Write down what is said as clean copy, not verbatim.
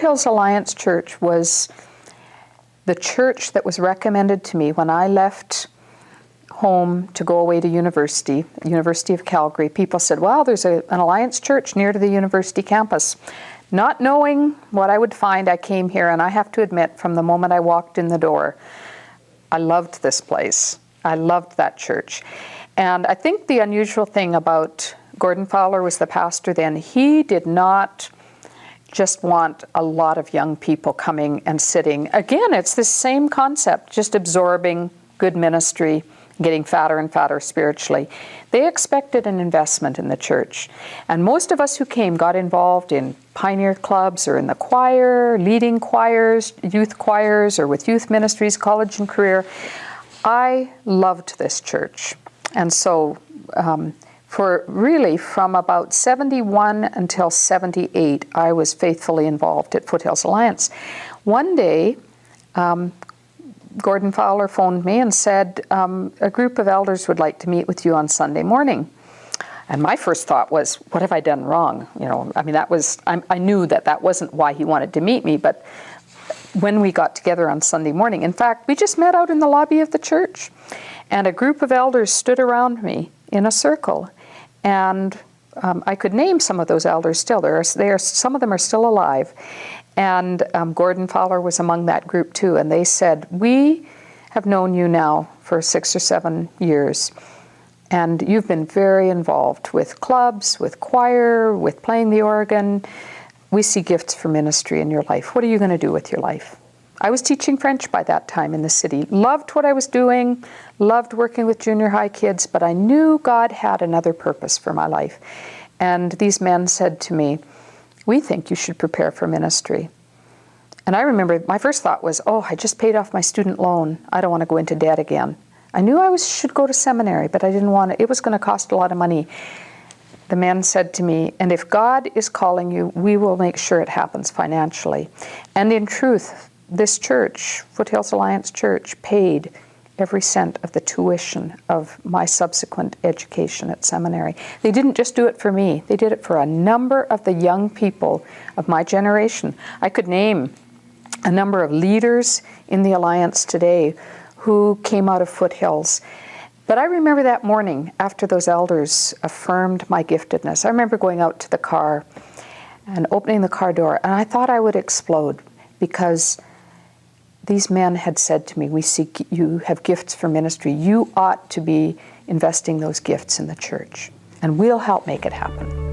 Foothills Alliance Church was the church that was recommended to me when I left home to go away to University of Calgary. People said, well, there's an Alliance Church near to the university campus. Not knowing what I would find, I came here, and I have to admit, from the moment I walked in the door, I loved this place. I loved that church. And I think the unusual thing about Gordon Fowler was the pastor then. He did not just want a lot of young people coming and sitting. Again, it's this same concept, just absorbing good ministry, getting fatter and fatter spiritually. They expected an investment in the church. And most of us who came got involved in pioneer clubs or in the choir, leading choirs, youth choirs, or with youth ministries, college and career. I loved this church. And so for really from about 71 until 78, I was faithfully involved at Foothills Alliance. One day, Gordon Fowler phoned me and said, a group of elders would like to meet with you on Sunday morning. And my first thought was, what have I done wrong? You know, I mean, that was, I knew that wasn't why he wanted to meet me, but when we got together on Sunday morning, in fact, we just met out in the lobby of the church, and a group of elders stood around me in a circle. And I could name some of those elders still. Some of them are still alive. And Gordon Fowler was among that group too. And they said, we have known you now for 6 or 7 years. And you've been very involved with clubs, with choir, with playing the organ. We see gifts for ministry in your life. What are you going to do with your life? I was teaching French by that time in the city. Loved what I was doing, loved working with junior high kids, but I knew God had another purpose for my life. And these men said to me, we think you should prepare for ministry. And I remember my first thought was, oh, I just paid off my student loan. I don't want to go into debt again. I knew I should go to seminary, but I didn't want to. It was going to cost a lot of money. The man said to me, and if God is calling you, we will make sure it happens financially. And in truth, this church, Foothills Alliance Church, paid every cent of the tuition of my subsequent education at seminary. They didn't just do it for me. They did it for a number of the young people of my generation. I could name a number of leaders in the Alliance today who came out of Foothills. But I remember that morning after those elders affirmed my giftedness. I remember going out to the car and opening the car door, and I thought I would explode because these men had said to me, we see you have gifts for ministry. You ought to be investing those gifts in the church, and we'll help make it happen.